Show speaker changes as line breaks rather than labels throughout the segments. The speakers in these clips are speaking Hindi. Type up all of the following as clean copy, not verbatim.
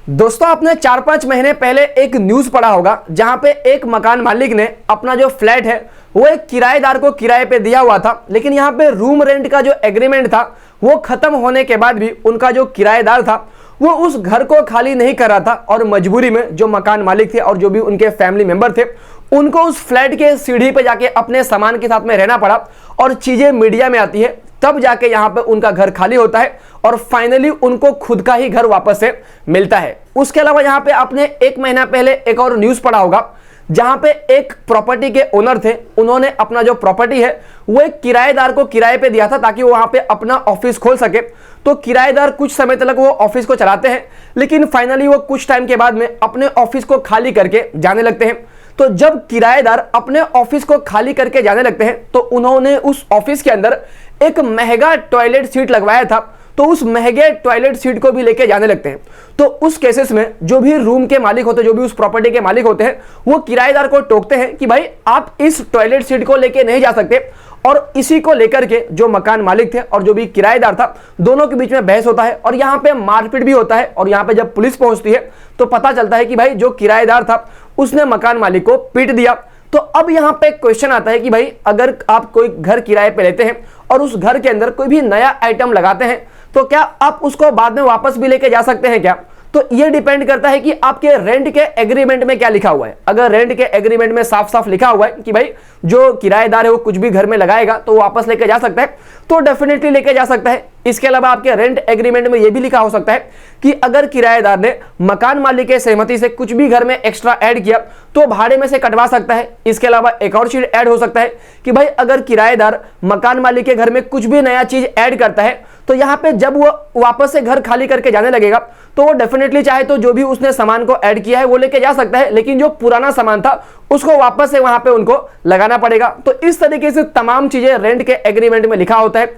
दोस्तों, आपने 4-5 महीने पहले एक न्यूज पढ़ा होगा जहां पे एक मकान मालिक ने अपना जो फ्लैट है वो एक किराएदार को किराए पे दिया हुआ था। लेकिन यहां पे रूम रेंट का जो एग्रीमेंट था वो खत्म होने के बाद भी उनका जो किराएदार था वो उस घर को खाली नहीं कर रहा था और मजबूरी में जो मकान मालिक थे और जो भी उनके फैमिली मेंबर थे उनको उस फ्लैट के सीढ़ी पे जाके अपने सामान के साथ में रहना पड़ा। और चीजें मीडिया में आती है तब जाके यहाँ पे उनका घर खाली होता है और फाइनली उनको खुद का ही घर वापस से मिलता है। उसके अलावा यहाँ पे आपने 1 महीना पहले एक और न्यूज पढ़ा होगा जहां पे एक प्रॉपर्टी के ओनर थे, उन्होंने अपना जो प्रॉपर्टी है वो एक किराएदार को किराए पे दिया था ताकि वो वहां पे अपना ऑफिस खोल सके। तो किराएदार कुछ समय तक वो ऑफिस को चलाते हैं, लेकिन फाइनली वो कुछ टाइम के बाद में अपने ऑफिस को खाली करके जाने लगते हैं। तो जब किराएदार अपने ऑफिस को खाली करके जाने लगते हैं तो उन्होंने उस ऑफिस के अंदर एक महंगा टॉयलेट सीट लगवाया था, तो उस महंगे टॉयलेट सीट को भी लेके जाने लगते हैं। तो उस केसेस में जो भी रूम के मालिक होते हैं, जो भी उस प्रॉपर्टी के मालिक होते हैं, वो किराएदार को टोकते हैं कि भाई आप इस टॉयलेट सीट को लेके नहीं जा सकते। और इसी को लेकर के जो मकान मालिक थे और जो भी किराएदार था, दोनों के बीच में बहस होता है और यहाँ पे मारपीट भी होता है। और यहाँ पे जब पुलिस पहुंचती है तो पता चलता है कि भाई जो किराएदार था उसने मकान मालिक को पीट दिया। तो अब यहाँ पे क्वेश्चन आता है कि भाई अगर आप कोई घर किराए पे लेते हैं और उस घर के अंदर कोई भी नया आइटम लगाते हैं तो क्या आप उसको बाद में वापस भी लेके जा सकते हैं क्या? तो ये डिपेंड करता है कि आपके रेंट के एग्रीमेंट में क्या लिखा हुआ है। अगर रेंट के एग्रीमेंट में साफ साफ लिखा हुआ है कि भाई जो किराएदार है वो कुछ भी घर में लगाएगा तो वो वापस लेके जा सकता है, तो डेफिनेटली लेके जा सकता है। इसके अलावा आपके रेंट एग्रीमेंट में ये भी लिखा हो सकता है कि अगर किराएदार ने मकान मालिक के सहमति से कुछ भी घर में एक्स्ट्रा ऐड किया तो भाड़े में से कटवा सकता है। इसके अलावा एक और चीज ऐड हो सकता है कि भाई अगर किराएदार मकान मालिक के घर में कुछ भी नया चीज ऐड करता है तो यहाँ पे जब वो वापस से घर खाली करके जाने लगेगा तो वो डेफिनेटली चाहे तो जो भी उसने सामान को ऐड किया है वो लेके जा सकता है, लेकिन जो पुराना सामान था उसको वापस से वहां पे उनको लगाना पड़ेगा। तो इस तरीके से तमाम चीजें रेंट के एग्रीमेंट में लिखा होता है।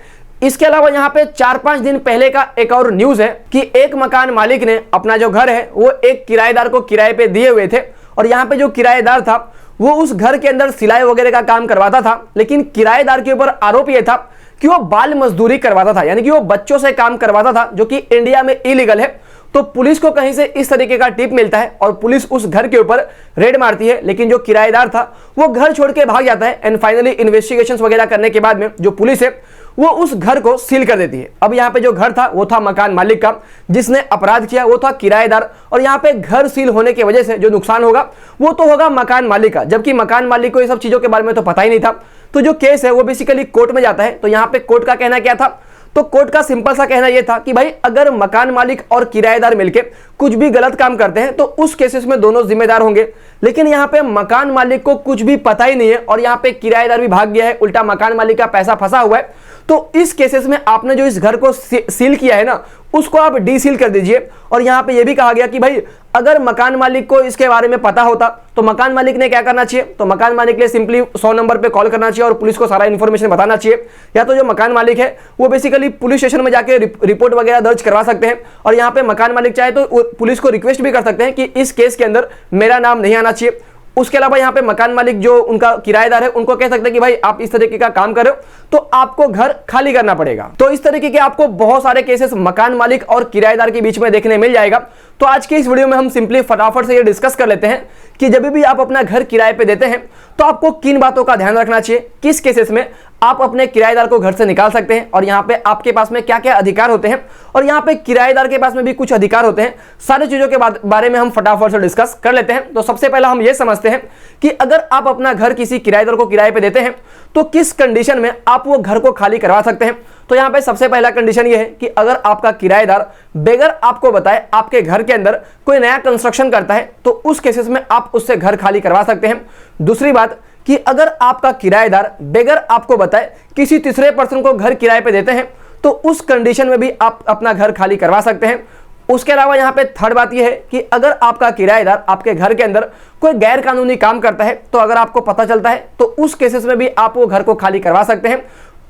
इसके अलावा यहाँ पे 4-5 दिन पहले का एक और न्यूज है कि एक मकान मालिक ने अपना जो घर है वो एक किराएदार को किराए पे दिए हुए थे। और यहाँ पे जो किराएदार था वो उस घर के अंदर सिलाई वगैरह का काम करवाता था, लेकिन किराएदार के ऊपर आरोप यह था कि वो बाल मजदूरी करवाता था, यानी कि वो बच्चों से काम करवाता था जो कि इंडिया में इलीगल है। तो पुलिस को कहीं से इस तरीके का टिप मिलता है और पुलिस उस घर के ऊपर रेड मारती है, लेकिन जो किराएदार था वो घर छोड़ के भाग जाता है। एंड फाइनली इन्वेस्टिगेशंस वगैरह करने के बाद में जो पुलिस है वो उस घर को सील कर देती है। अब यहाँ पे जो घर था वो था मकान मालिक का, जिसने अपराध किया वो था किराएदार। और यहाँ पे घर सील होने की वजह से जो नुकसान होगा वो तो होगा मकान मालिक का, जबकि मकान मालिक को ये सब चीजों के बारे में तो पता ही नहीं था। तो जो केस है वो बेसिकली कोर्ट में जाता है। तो यहाँ पे कोर्ट का कहना क्या था? तो कोर्ट का सिंपल सा कहना यह था कि भाई अगर मकान मालिक और किराएदार मिलके कुछ भी गलत काम करते हैं तो उस केसेस में दोनों जिम्मेदार होंगे। लेकिन यहाँ पे मकान मालिक को कुछ भी पता ही नहीं है और यहाँ पे किराएदार भी भाग गया है, उल्टा मकान मालिक का पैसा फंसा हुआ है। तो इस केसेस में आपने जो इस घर को सील किया है ना उसको आप डीसील कर दीजिए। और यहाँ पे ये भी कहा गया कि भाई अगर मकान मालिक को इसके बारे में पता होता तो मकान मालिक ने क्या करना चाहिए? तो मकान मालिक ने सिंपली 100 नंबर पे कॉल करना चाहिए और पुलिस को सारा इन्फॉर्मेशन बताना चाहिए। या तो जो मकान मालिक है वो बेसिकली पुलिस स्टेशन में जाके रिपोर्ट वगैरह दर्ज करवा सकते हैं। और यहाँ पे मकान मालिक चाहे तो पुलिस को रिक्वेस्ट भी कर सकते हैं कि इस केस के अंदर मेरा नाम नहीं आना चाहिए। उसके अलावा यहाँ पे मकान मालिक जो उनका किराएदार है उनको कह सकते हैं कि भाई आप इस तरीके का काम कर रहे हो तो आपको घर खाली करना पड़ेगा। तो इस तरीके के आपको बहुत सारे केसेस मकान मालिक और किराएदार के बीच में देखने मिल जाएगा। तो आज के इस वीडियो में हम सिंपली फटाफट से ये डिस्कस कर लेते हैं कि जब भी आप अपना घर किराए पे देते हैं तो आपको किन बातों का ध्यान रखना चाहिए, किस केसेस में आप अपने किराएदार को घर से निकाल सकते हैं और यहाँ पे आपके पास में क्या क्या अधिकार होते हैं और यहाँ पे किराएदार के पास में भी कुछ अधिकार होते हैं। सारी चीजों के बारे में हम फटाफट से डिस्कस कर लेते हैं। तो सबसे पहला हम ये समझते हैं कि अगर आप अपना घर किसी किराएदार को किराए पे देते हैं तो किस कंडीशन में आप वो घर को खाली करवा सकते हैं। तो यहाँ पे सबसे पहला कंडीशन ये है कि अगर आपका किराएदार बगैर आपको बताए आपके घर के अंदर कोई नया कंस्ट्रक्शन करता है तो उस केसेस में आप उससे घर खाली करवा सकते हैं। दूसरी बात कि अगर आपका किराएदार बगैर आपको बताए किसी तीसरे पर्सन को घर किराए पे देते हैं तो उस कंडीशन में भी आप अपना घर खाली करवा सकते हैं। उसके अलावा यहाँ पे थर्ड बात यह है कि अगर आपका किराएदार आपके घर के अंदर कोई गैर कानूनी काम करता है तो अगर आपको पता चलता है तो उस केसेस में भी आप वो घर को खाली करवा सकते हैं।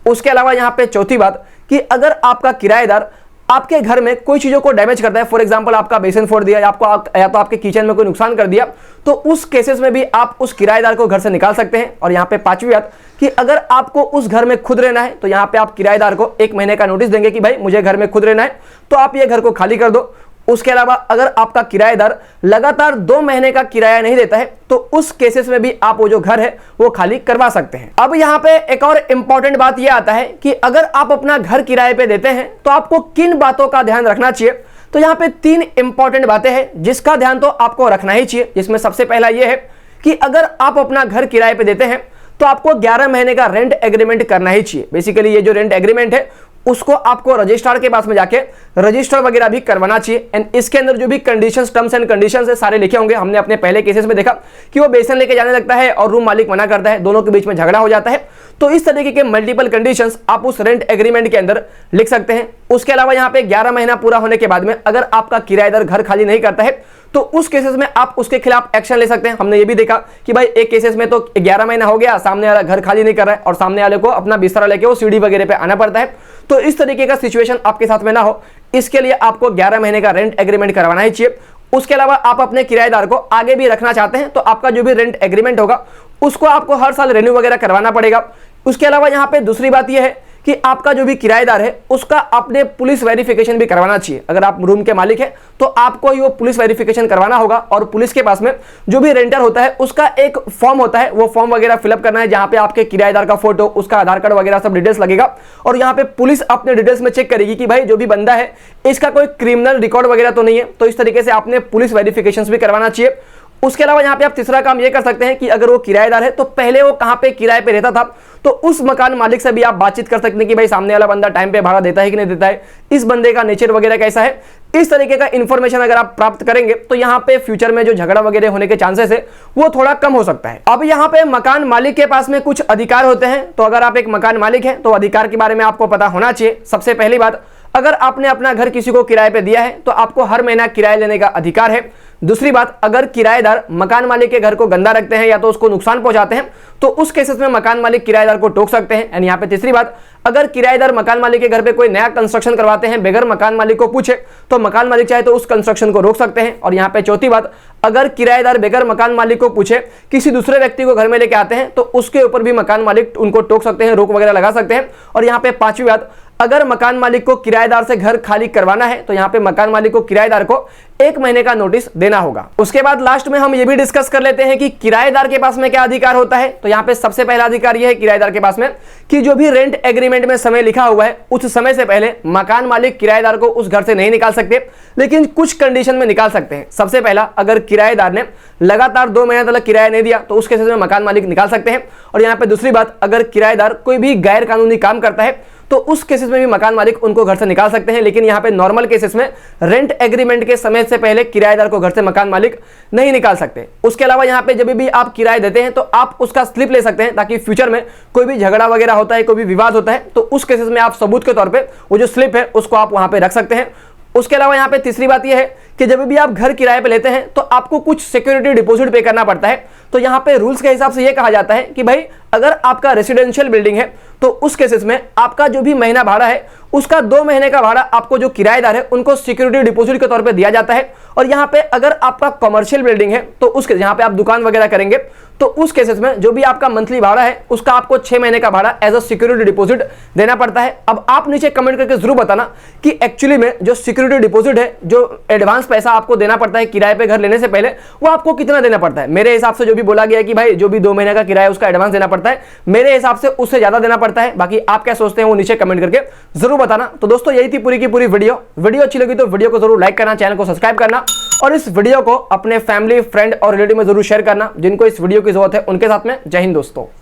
उसके अलावा यहाँ पे चौथी बात कि अगर आपका किराएदार आपके घर में कोई चीजों को डैमेज करता है, फॉर एग्जांपल आपका बेसिन फोड़ दिया या तो आपके किचन में कोई नुकसान कर दिया, तो उस केसेस में भी आप उस किराएदार को घर से निकाल सकते हैं। और यहाँ पे पांचवी बात कि अगर आपको उस घर में खुद रहना है तो यहाँ पे आप किराएदार को 1 महीने का नोटिस देंगे कि भाई मुझे घर में खुद रहना है तो आप ये घर को खाली कर दो। उसके अलावा अगर आपका किराएदार लगातार 2 महीने का किराया नहीं देता है तो उस केसेस में भी आप वो जो घर है वो खाली करवा सकते हैं। अब यहाँ पे एक और इंपॉर्टेंट बात ये आता है कि अगर आप अपना घर किराए पे देते हैं तो आपको किन बातों का ध्यान रखना चाहिए। तो यहाँ पे 3 इंपॉर्टेंट बातें हैं जिसका ध्यान तो आपको रखना ही चाहिए, जिसमें सबसे पहला ये है कि अगर आप अपना घर किराए पे देते हैं तो आपको 11 महीने का रेंट एग्रीमेंट करना ही चाहिए। बेसिकली ये जो रेंट एग्रीमेंट है उसको आपको रजिस्ट्रार के पास में जाके रजिस्टर वगैरह भी करवाना चाहिए। एंड इसके अंदर जो भी कंडीशंस, टर्म्स एंड कंडीशंस है सारे लिखे होंगे। हमने अपने पहले केसेस में देखा कि वो बेसन लेके जाने लगता है और रूम मालिक मना करता है, दोनों के बीच में झगड़ा हो जाता है। तो इस तरीके के मल्टीपल कंडीशंस आप उस रेंट एग्रीमेंट के अंदर लिख सकते हैं। उसके अलावा यहाँ पे 11 महीना पूरा होने के बाद में अगर आपका किराएदार घर खाली नहीं करता है तो उस केसेस में आप उसके खिलाफ एक्शन ले सकते हैं। हमने ये भी देखा कि भाई एक केसेस में तो 11 महीना हो गया, सामने वाला घर खाली नहीं कर रहा है और सामने वाले को अपना बिस्तरा लेके वो सीढ़ी वगैरह पे आना पड़ता है। तो इस तरीके का सिचुएशन आपके साथ में ना हो, इसके लिए आपको 11 महीने का रेंट एग्रीमेंट करवाना ही चाहिए। उसके अलावा आप अपने किराएदार को आगे भी रखना चाहते हैं तो आपका जो भी रेंट एग्रीमेंट होगा उसको आपको हर साल रिन्यू वगैरह करवाना पड़ेगा। उसके अलावा यहाँ पे दूसरी बात यह है कि आपका जो भी किराएदार है उसका आपने पुलिस वेरिफिकेशन भी करवाना चाहिए। अगर आप रूम के मालिक हैं तो आपको ही वो पुलिस वेरिफिकेशन करवाना होगा और पुलिस के पास में जो भी रेंटर होता है उसका एक फॉर्म होता है, वो फॉर्म वगैरह फिलअप करना है जहां पे आपके किराएदार का फोटो, उसका आधार कार्ड वगैरह सब डिटेल्स लगेगा। और यहाँ पे पुलिस अपने डिटेल्स में चेक करेगी कि भाई जो भी बंदा है इसका कोई क्रिमिनल रिकॉर्ड वगैरह तो नहीं है। तो इस तरीके से आपने पुलिस वेरिफिकेशन भी करवाना चाहिए। उसके अलावा यहाँ पे आप तीसरा काम ये कर सकते हैं कि अगर वो किराएदार है तो पहले वो कहाँ पे किराए पे रहता था तो उस मकान मालिक से भी आप बातचीत कर सकते हैं कि भाई सामने वाला बंदा टाइम पे भाड़ा देता है कि नहीं देता है, इस बंदे का नेचर वगैरह कैसा है। इस तरीके का इंफॉर्मेशन अगर आप प्राप्त करेंगे तो यहाँ पे फ्यूचर में जो झगड़ा वगैरह होने के चांसेस है वो थोड़ा कम हो सकता है। अब यहाँ पे मकान मालिक के पास में कुछ अधिकार होते हैं। तो अगर आप एक मकान मालिक हैं तो अधिकार के बारे में आपको पता होना चाहिए। सबसे पहली बात, अगर आपने अपना घर किसी को किराए पे दिया है तो आपको हर महीना किराया लेने का अधिकार है। दूसरी बात, अगर किराएदार मकान मालिक के घर को गंदा रखते हैं या तो उसको नुकसान पहुंचाते हैं तो उस केसेस में मकान मालिक किराएदार को टोक सकते हैं। एंड यहाँ पे तीसरी बात, अगर किराएदार मकान मालिक के घर पे कोई नया कंस्ट्रक्शन करवाते हैं बगैर मकान मालिक को पूछे तो मकान मालिक चाहे तो उस कंस्ट्रक्शन को रोक सकते हैं। और यहाँ पे चौथी बात, अगर किराएदार बगैर मकान मालिक को पूछे किसी दूसरे व्यक्ति को घर में लेके आते हैं तो उसके ऊपर भी मकान मालिक उनको टोक सकते हैं, रोक वगैरह लगा सकते हैं। और यहाँ पे पांचवी बात, अगर मकान मालिक को किराएदार से घर खाली करवाना है तो यहाँ पे मकान मालिक को किराएदार को 1 महीने का नोटिस देना होगा। उसके बाद लास्ट में हम ये भी डिस्कस कर लेते हैं कि किराएदार के पास में क्या अधिकार होता है। तो यहाँ पे सबसे पहला अधिकार यह है किराएदार के पास में कि जो भी रेंट एग्रीमेंट में समय लिखा हुआ है उस समय से पहले मकान मालिक किराएदार को उस घर से नहीं निकाल सकते, लेकिन कुछ कंडीशन में निकाल सकते हैं। सबसे पहला, अगर किराएदार ने लगातार 2 महीने तक किराया नहीं दिया तो उस केस में मकान मालिक निकाल सकते हैं। और यहाँ पे दूसरी बात, अगर किराएदार कोई भी गैर कानूनी काम करता है तो उस केसेस में भी मकान मालिक उनको घर से निकाल सकते हैं। लेकिन यहाँ पे नॉर्मल केसेस में रेंट एग्रीमेंट के समय से पहले किराएदार को घर से मकान मालिक नहीं निकाल सकते। उसके अलावा यहाँ पे जब भी आप किराया देते हैं तो आप उसका स्लिप ले सकते हैं ताकि फ्यूचर में कोई भी झगड़ा वगैरह होता है, कोई भी विवाद होता है तो उस केसेस में आप सबूत के तौर पर वो जो स्लिप है उसको आप वहां पे रख सकते हैं। उसके अलावा यहाँ पे तीसरी बात यह है कि जब भी आप घर किराए पे लेते हैं तो आपको कुछ सिक्योरिटी डिपॉजिट पे करना पड़ता है। तो यहाँ पे रूल्स के हिसाब से यह कहा जाता है कि भाई अगर आपका रेसिडेंशियल बिल्डिंग है तो उस केसेस में आपका जो भी महीना भाड़ा है उसका 2 महीने का भाड़ा आपको जो किराएदार है उनको सिक्योरिटी डिपॉजिट के तौर पे दिया जाता है। और यहाँ पे अगर आपका कमर्शियल बिल्डिंग है तो उसके यहाँ पे आप दुकान वगैरह करेंगे तो उस केसेस में जो भी आपका मंथली भाड़ा है उसका आपको 6 महीने का भाड़ा एज अ सिक्योरिटी डिपॉजिट देना पड़ता है। अब आप नीचे कमेंट करके जरूर बताना कि एक्चुअली में जो सिक्योरिटी डिपॉजिट है, जो एडवांस पैसा आपको देना पड़ता है किराए पे घर लेने से पहले, वो आपको कितना देना पड़ता है। मेरे हिसाब से जो भी बोला गया है कि भाई जो भी 2 महीने का किराया उसका एडवांस देना पड़ता है, मेरे हिसाब से उससे ज्यादा देना पड़ता है। बाकी आप क्या सोचते हैं वो नीचे कमेंट करके जरूर बताना। तो दोस्तों यही थी पूरी की पूरी वीडियो अच्छी लगी तो वीडियो को जरूर लाइक करना, चैनल को सब्सक्राइब करना और इस वीडियो को अपने फैमिली, फ्रेंड और रिलेटिव में जरूर शेयर करना जिनको इस वीडियो की जरूरत है उनके साथ में। जय हिंद दोस्तों।